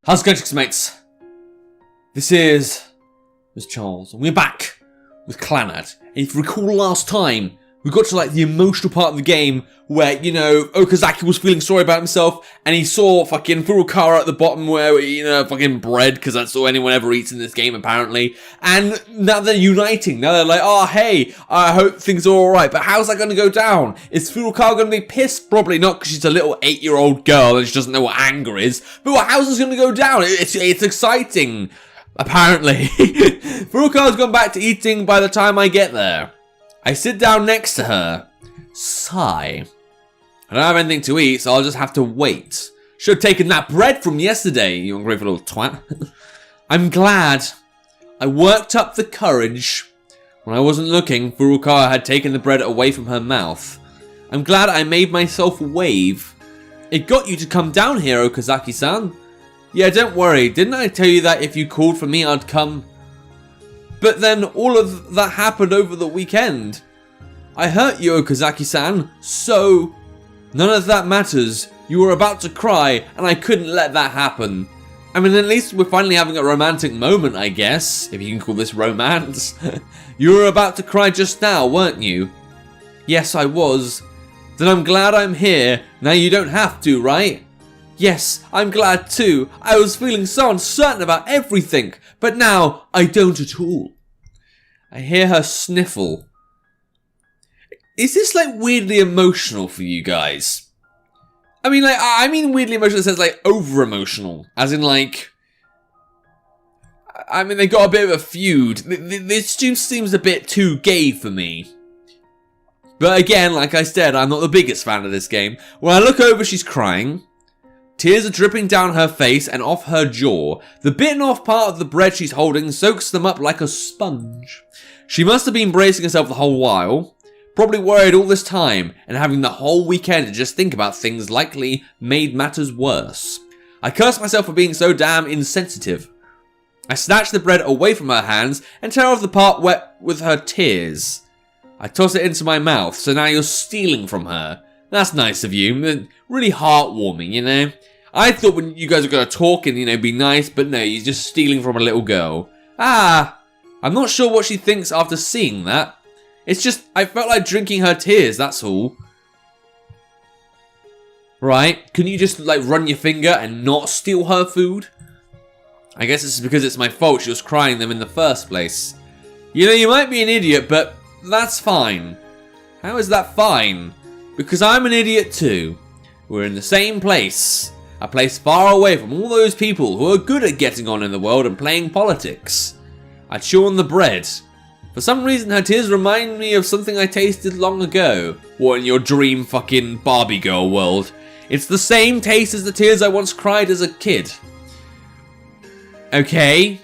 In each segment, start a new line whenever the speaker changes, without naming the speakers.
How's it going, mates? This is Mrjacharles, and we're back with Clannad. And if you recall last time, we got to like the emotional part of the game where, you know, Okazaki was feeling sorry about himself and he saw fucking Furukawa at the bottom where, you know, fucking bread, because that's all anyone ever eats in this game apparently. And now they're uniting. Now they're like, oh hey, I hope things are alright, but how's that going to go down? Is Furukawa going to be pissed? Probably not, because she's a little 8-year-old girl and she doesn't know what anger is. But how's this going to go down? It's exciting. Apparently. Furukawa's gone back to eating by the time I get there. I sit down next to her. Sigh. I don't have anything to eat, so I'll just have to wait. Should have taken that bread from yesterday, you ungrateful little twat. I'm glad I worked up the courage. When I wasn't looking, Furukawa had taken the bread away from her mouth. I'm glad I made myself wave. It got you to come down here, Okazaki-san. Yeah, don't worry. Didn't I tell you that if you called for me, I'd come? But then all of that happened over the weekend. I hurt you, Okazaki-san, so... None of that matters. You were about to cry, and I couldn't let that happen. I mean, at least we're finally having a romantic moment, I guess, if you can call this romance. You were about to cry just now, weren't you? Yes, I was. Then I'm glad I'm here. Now you don't have to, right? Yes, I'm glad too. I was feeling so uncertain about everything, but now I don't at all. I hear her sniffle. Is this like weirdly emotional for you guys? I mean, weirdly emotional in the sense like over emotional, as in like. I mean, they got a bit of a feud. This just seems a bit too gay for me. But again, like I said, I'm not the biggest fan of this game. When I look over, she's crying. Tears are dripping down her face and off her jaw. The bitten off part of the bread she's holding soaks them up like a sponge. She must have been bracing herself the whole while. Probably worried all this time, and having the whole weekend to just think about things likely made matters worse. I curse myself for being so damn insensitive. I snatch the bread away from her hands and tear off the part wet with her tears. I toss it into my mouth, so now you're stealing from her. That's nice of you. Really heartwarming, you know? I thought when you guys were going to talk and, you know, be nice, but no, you're just stealing from a little girl. Ah, I'm not sure what she thinks after seeing that. It's just, I felt like drinking her tears, that's all. Right? Can you just, like, run your finger and not steal her food? I guess it's because it's my fault she was crying them in the first place. You know, you might be an idiot, but that's fine. How is that fine? Because I'm an idiot too. We're in the same place. A place far away from all those people who are good at getting on in the world and playing politics. I chew on the bread. For some reason her tears remind me of something I tasted long ago. What, in your dream fucking Barbie girl world? It's the same taste as the tears I once cried as a kid. Okay.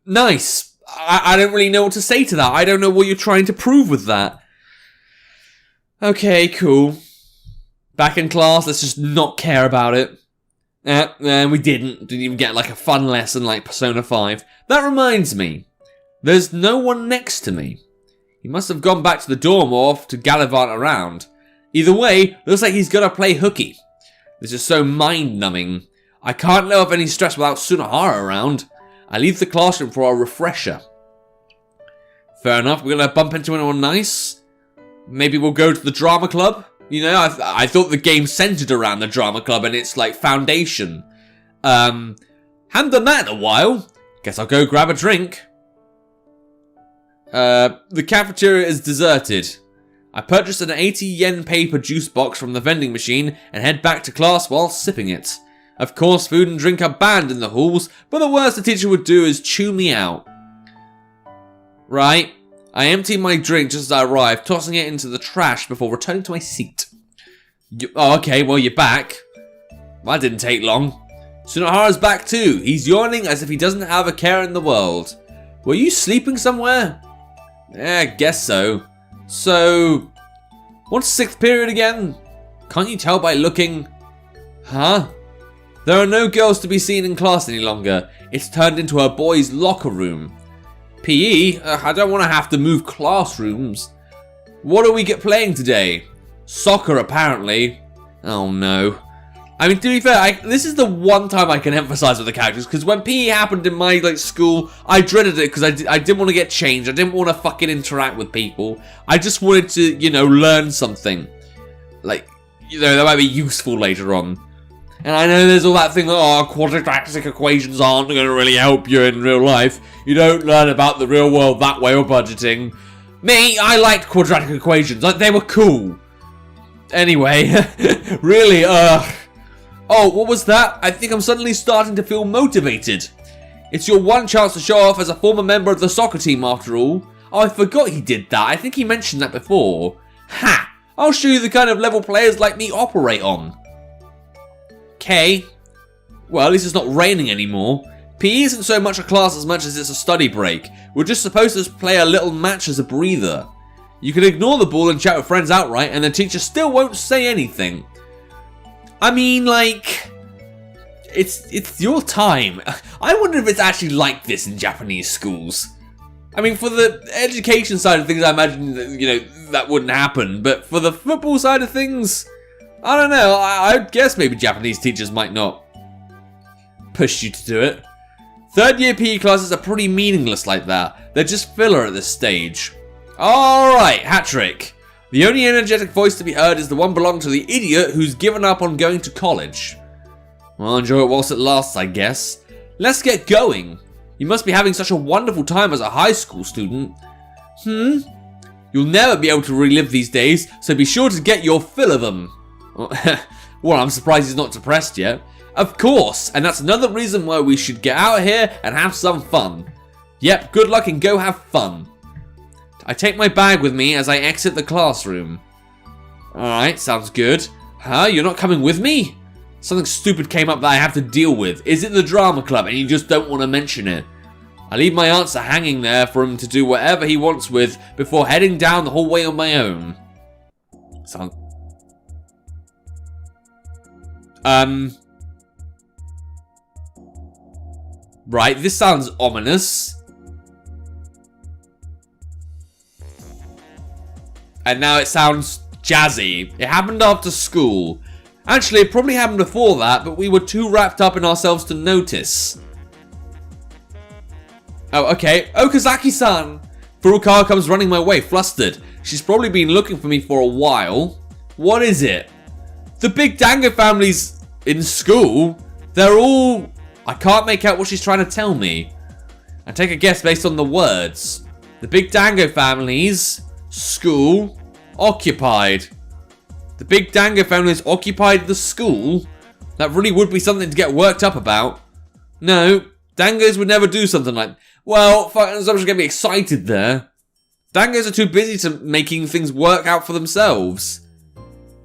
Nice. I don't really know what to say to that. I don't know what you're trying to prove with that. Okay, cool. Back in class, let's just not care about it. We didn't even get like a fun lesson like Persona 5. That reminds me. There's no one next to me. He must have gone back to the dorm or off to gallivant around. Either way, looks like he's gonna play hooky. This is so mind-numbing. I can't let off any stress without Sunahara around. I leave the classroom for a refresher. Fair enough, we're going to bump into anyone nice. Maybe we'll go to the drama club. You know, I thought the game centered around the drama club and its, like, foundation. Haven't done that in a while. Guess I'll go grab a drink. The cafeteria is deserted. I purchased an 80 yen paper juice box from the vending machine and head back to class while sipping it. Of course, food and drink are banned in the halls, but the worst the teacher would do is chew me out. Right. I empty my drink just as I arrive, tossing it into the trash before returning to my seat. Oh, okay, well, you're back. That didn't take long. Sunahara's back too. He's yawning as if he doesn't have a care in the world. Were you sleeping somewhere? I guess so. So, what's 6th period again? Can't you tell by looking? Huh? There are no girls to be seen in class any longer. It's turned into a boys' locker room. PE? I don't want to have to move classrooms. What are we playing today? Soccer, apparently. Oh no. I mean, to be fair, this is the one time I can emphasize with the characters, because when PE happened in my, school, I dreaded it because I didn't want to get changed. I didn't want to fucking interact with people. I just wanted to, learn something. That might be useful later on. And I know there's all that thing that, quadratic equations aren't going to really help you in real life. You don't learn about the real world that way or budgeting. Me, I liked quadratic equations. They were cool. Anyway, really, Oh, what was that? I think I'm suddenly starting to feel motivated. It's your one chance to show off as a former member of the soccer team, after all. Oh, I forgot he did that. I think he mentioned that before. Ha! I'll show you the kind of level players like me operate on. Okay. Well, at least it's not raining anymore. PE isn't so much a class as much as it's a study break. We're just supposed to play a little match as a breather. You can ignore the ball and chat with friends outright, and the teacher still won't say anything. I mean, it's your time. I wonder if it's actually like this in Japanese schools. I mean, for the education side of things, I imagine that, that wouldn't happen. But for the football side of things, I don't know. I guess maybe Japanese teachers might not push you to do it. Third year PE classes are pretty meaningless like that. They're just filler at this stage. Alright, hat trick. The only energetic voice to be heard is the one belonging to the idiot who's given up on going to college. Well, enjoy it whilst it lasts, I guess. Let's get going. You must be having such a wonderful time as a high school student. You'll never be able to relive these days, so be sure to get your fill of them. Well, I'm surprised he's not depressed yet. Of course, and that's another reason why we should get out of here and have some fun. Yep, good luck and go have fun. I take my bag with me as I exit the classroom. Alright, sounds good. Huh? You're not coming with me? Something stupid came up that I have to deal with. Is it the drama club and you just don't want to mention it? I leave my answer hanging there for him to do whatever he wants with before heading down the hallway on my own. Right, this sounds ominous. And now it sounds jazzy. It happened after school. Actually, it probably happened before that, but we were too wrapped up in ourselves to notice. Oh, okay. Okazaki-san! Furukawa comes running my way, flustered. She's probably been looking for me for a while. What is it? The big Dango family's in school? They're all... I can't make out what she's trying to tell me. I take a guess based on the words. The big Dango family's... school occupied. The big Dango family has occupied the school? That really would be something to get worked up about. No, Dangos would never do something like... Well, I'm just going to be excited there. Dangos are too busy to making things work out for themselves.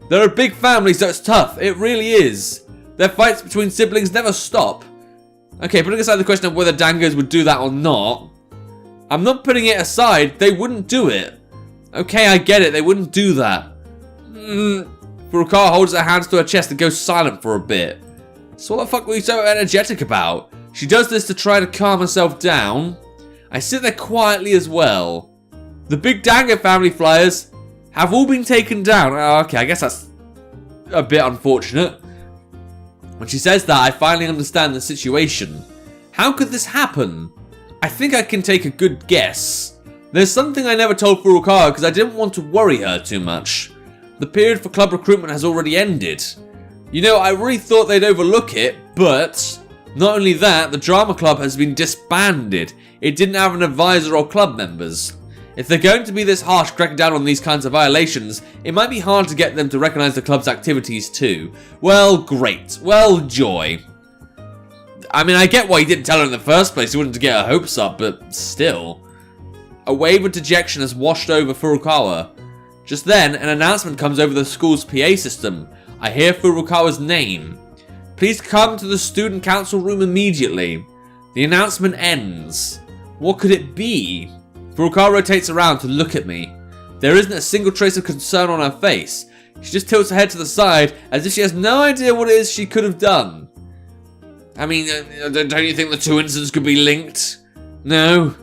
They're a big family, so it's tough. It really is. Their fights between siblings never stop. Okay, putting aside the question of whether Dangos would do that or not, I'm not putting it aside. They wouldn't do it. Okay, I get it. They wouldn't do that. Furukawa holds her hands to her chest and goes silent for a bit. So what the fuck were you so energetic about? She does this to try to calm herself down. I sit there quietly as well. The big Dango family flyers have all been taken down. Oh, okay, I guess that's a bit unfortunate. When she says that, I finally understand the situation. How could this happen? I think I can take a good guess. There's something I never told Furukawa because I didn't want to worry her too much. The period for club recruitment has already ended. You know, I really thought they'd overlook it, but... Not only that, the drama club has been disbanded. It didn't have an advisor or club members. If they're going to be this harsh cracking down on these kinds of violations, it might be hard to get them to recognise the club's activities too. Well, great. Well, joy. I mean, I get why he didn't tell her in the first place. He wanted to get her hopes up, but still. A wave of dejection has washed over Furukawa. Just then, an announcement comes over the school's PA system. I hear Furukawa's name. Please come to the student council room immediately. The announcement ends. What could it be? Furukawa rotates around to look at me. There isn't a single trace of concern on her face. She just tilts her head to the side as if she has no idea what it is she could have done. I mean, don't you think the two incidents could be linked? No?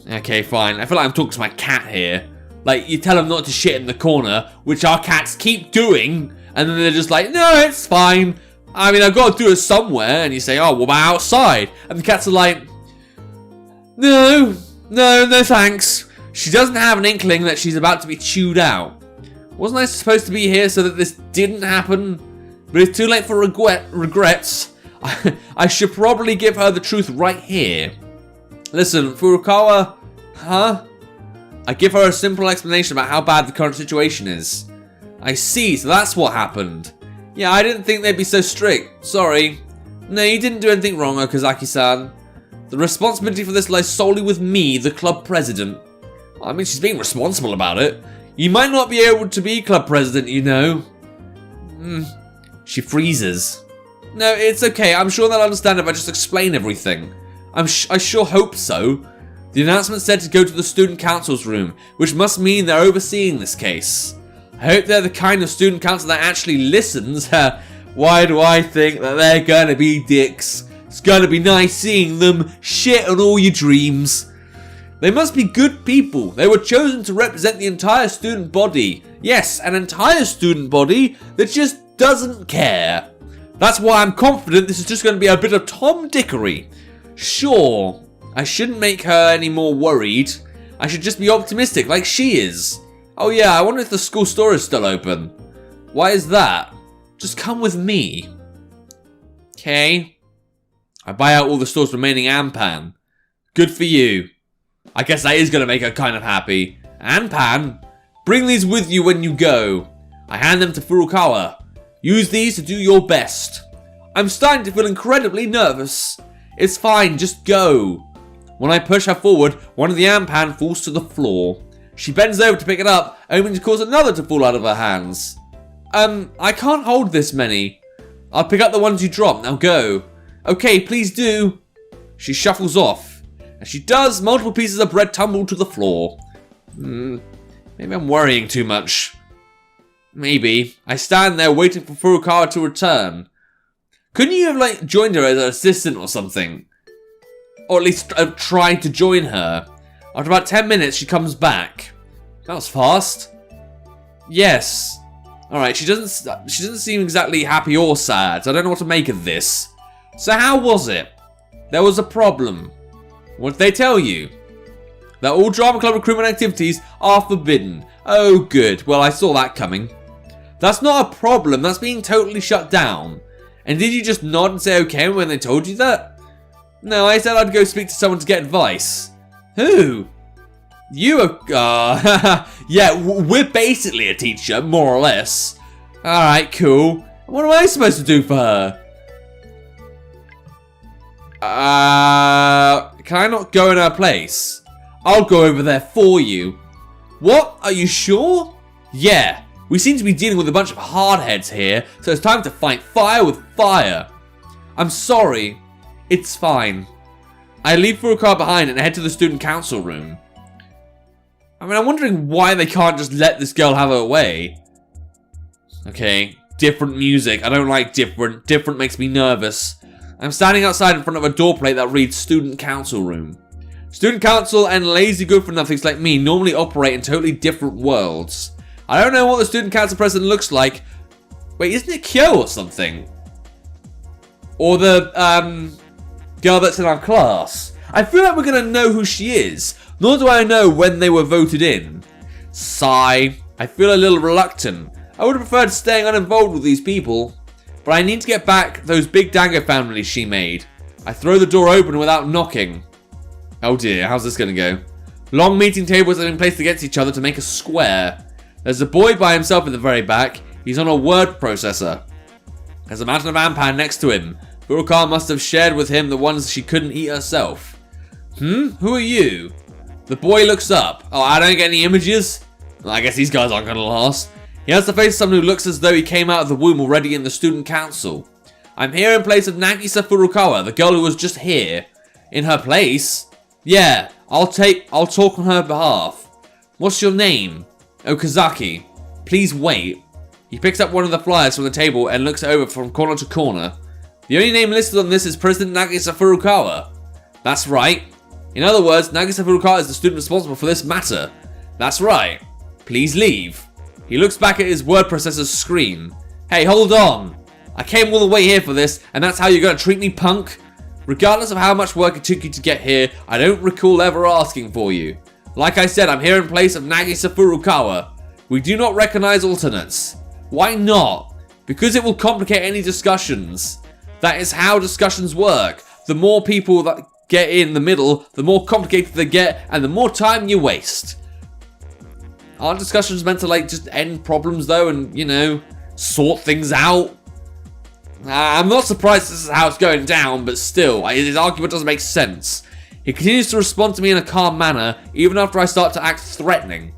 Okay, fine. I feel like I'm talking to my cat here. Like, you tell him not to shit in the corner, which our cats keep doing, And then they're just like, no, it's fine. I mean, I've got to do it somewhere. And you say, oh, what about outside? And the cats are like, no, thanks. She doesn't have an inkling that she's about to be chewed out. Wasn't I supposed to be here so that this didn't happen? But it's too late for regrets. I should probably give her the truth right here. Listen, Furukawa, huh? I give her a simple explanation about how bad the current situation is. I see, so that's what happened. Yeah, I didn't think they'd be so strict. Sorry. No, you didn't do anything wrong, Okazaki-san. The responsibility for this lies solely with me, the club president. I mean, she's being responsible about it. You might not be able to be club president, you know. She freezes. No, it's okay. I'm sure they'll understand if I just explain everything. I sure hope so. The announcement said to go to the student council's room, which must mean they're overseeing this case. I hope they're the kind of student council that actually listens. Why do I think that they're gonna be dicks? It's gonna be nice seeing them shit on all your dreams. They must be good people. They were chosen to represent the entire student body. Yes, an entire student body that just doesn't care. That's why I'm confident this is just going to be a bit of Tom Dickery. Sure, I shouldn't make her any more worried. I should just be optimistic like she is. Oh yeah, I wonder if the school store is still open. Why is that? Just come with me. Okay. I buy out all the store's remaining Ampan. Good for you. I guess that is going to make her kind of happy. Ampan, bring these with you when you go. I hand them to Furukawa. Use these to do your best. I'm starting to feel incredibly nervous. It's fine, just go. When I push her forward, one of the Ampan falls to the floor. She bends over to pick it up, only to cause another to fall out of her hands. I can't hold this many. I'll pick up the ones you dropped, now go. Okay, please do. She shuffles off. As she does, multiple pieces of bread tumble to the floor. Maybe I'm worrying too much. Maybe. I stand there waiting for Furukawa to return. Couldn't you have, joined her as an assistant or something? Or at least tried to join her? After about 10 minutes, she comes back. That was fast. Yes. Alright, she doesn't seem exactly happy or sad, so I don't know what to make of this. So how was it? There was a problem. What did they tell you? That all drama club recruitment activities are forbidden. Oh good, well I saw that coming. That's not a problem, that's being totally shut down. And did you just nod and say okay when they told you that? No, I said I'd go speak to someone to get advice. Who? You are, yeah, we're basically a teacher, more or less. Alright, cool. What am I supposed to do for her? Can I not go in her place? I'll go over there for you. What? Are you sure? Yeah. We seem to be dealing with a bunch of hardheads here, so it's time to fight fire with fire. I'm sorry. It's fine. I leave Furukawa behind and head to the student council room. I mean, I'm wondering why they can't just let this girl have her way. Okay, different music. I don't like different. Different makes me nervous. I'm standing outside in front of a door plate that reads student council room. Student council and lazy good-for-nothings like me normally operate in totally different worlds. I don't know what the student council president looks like. Wait, isn't it Kyo or something? Or the, girl that's in our class? I feel like we're gonna know who she is, nor do I know when they were voted in. Sigh. I feel a little reluctant. I would have preferred staying uninvolved with these people. But I need to get back those big Dango families she made. I throw the door open without knocking. Oh dear, how's this gonna go? Long meeting tables have been placed against each other to make a square. There's a boy by himself in the very back. He's on a word processor. There's a mountain of Ampan next to him. Furukawa must have shared with him the ones she couldn't eat herself. Who are you? The boy looks up. Oh, I don't get any images? Well, I guess these guys aren't gonna last. He has the face of someone who looks as though he came out of the womb already in the student council. I'm here in place of Nagisa Furukawa, the girl who was just here. In her place? Yeah, I'll talk on her behalf. What's your name? Okazaki. Please wait. He picks up one of the flyers from the table and looks over from corner to corner. The only name listed on this is President Nagisa Furukawa. That's right. In other words, Nagisa Furukawa is the student responsible for this matter. That's right. Please leave. He looks back at his word processor's screen. Hey, hold on. I came all the way here for this, and that's how you're going to treat me, punk? Regardless of how much work it took you to get here, I don't recall ever asking for you. Like I said, I'm here in place of Nagisa Furukawa. We do not recognize alternates. Why not? Because it will complicate any discussions. That is how discussions work. The more people that get in the middle, the more complicated they get, and the more time you waste. Aren't discussions meant to, like, just end problems, though, and, you know, sort things out? I'm not surprised this is how it's going down, but still, his argument doesn't make sense. He continues to respond to me in a calm manner, even after I start to act threatening.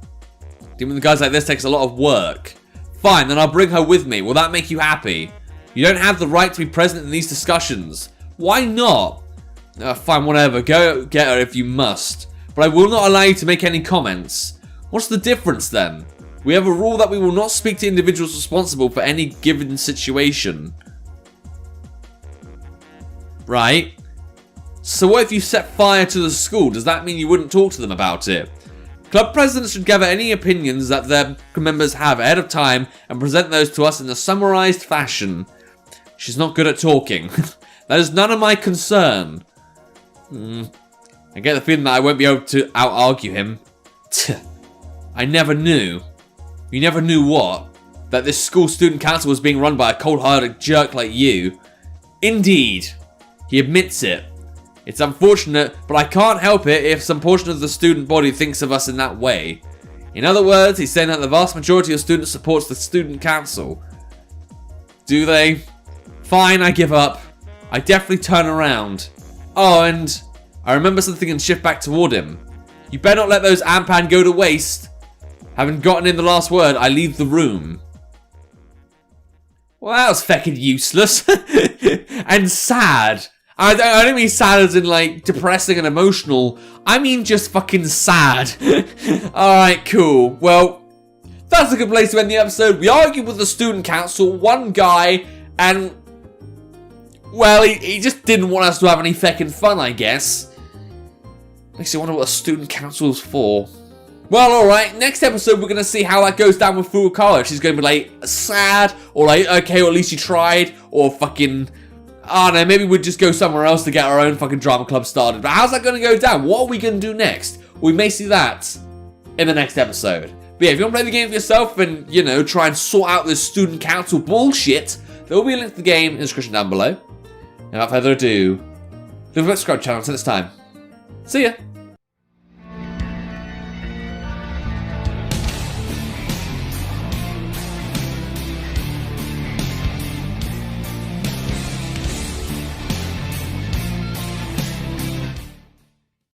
Dealing with guys like this takes a lot of work. Fine, then I'll bring her with me. Will that make you happy? You don't have the right to be present in these discussions. Why not? Fine, whatever. Go get her if you must. But I will not allow you to make any comments. What's the difference then? We have a rule that we will not speak to individuals responsible for any given situation. Right? So what if you set fire to the school? Does that mean you wouldn't talk to them about it? Club presidents should gather any opinions that their members have ahead of time and present those to us in a summarized fashion. She's not good at talking. That is none of my concern. I get the feeling that I won't be able to out-argue him. I never knew. You never knew what? That this school student council was being run by a cold-hearted jerk like you. Indeed. He admits it. It's unfortunate, but I can't help it if some portion of the student body thinks of us in that way. In other words, he's saying that the vast majority of students supports the student council. Do they? Fine, I give up. I definitely turn around. Oh, and I remember something and shift back toward him. You better not let those ampan go to waste. Having gotten in the last word, I leave the room. Well, that was feckin' useless. And sad. I don't mean sad as in, like, depressing and emotional. I mean just fucking sad. Alright, cool. Well, that's a good place to end the episode. We argued with the student council, one guy, and, well, he just didn't want us to have any feckin' fun, I guess. Makes you wonder what the student council is for. Well, alright, next episode we're going to see how that goes down with Furukawa. If she's going to be, like, sad, or like, okay, well, at least you tried, or fucking, I don't know, maybe we'd just go somewhere else to get our own fucking drama club started. But how's that going to go down? What are we going to do next? We may see that in the next episode. But yeah, if you want to play the game for yourself and, you know, try and sort out this student council bullshit, there will be a link to the game in the description down below. And without further ado, don't forget to subscribe to the channel until next time. See ya!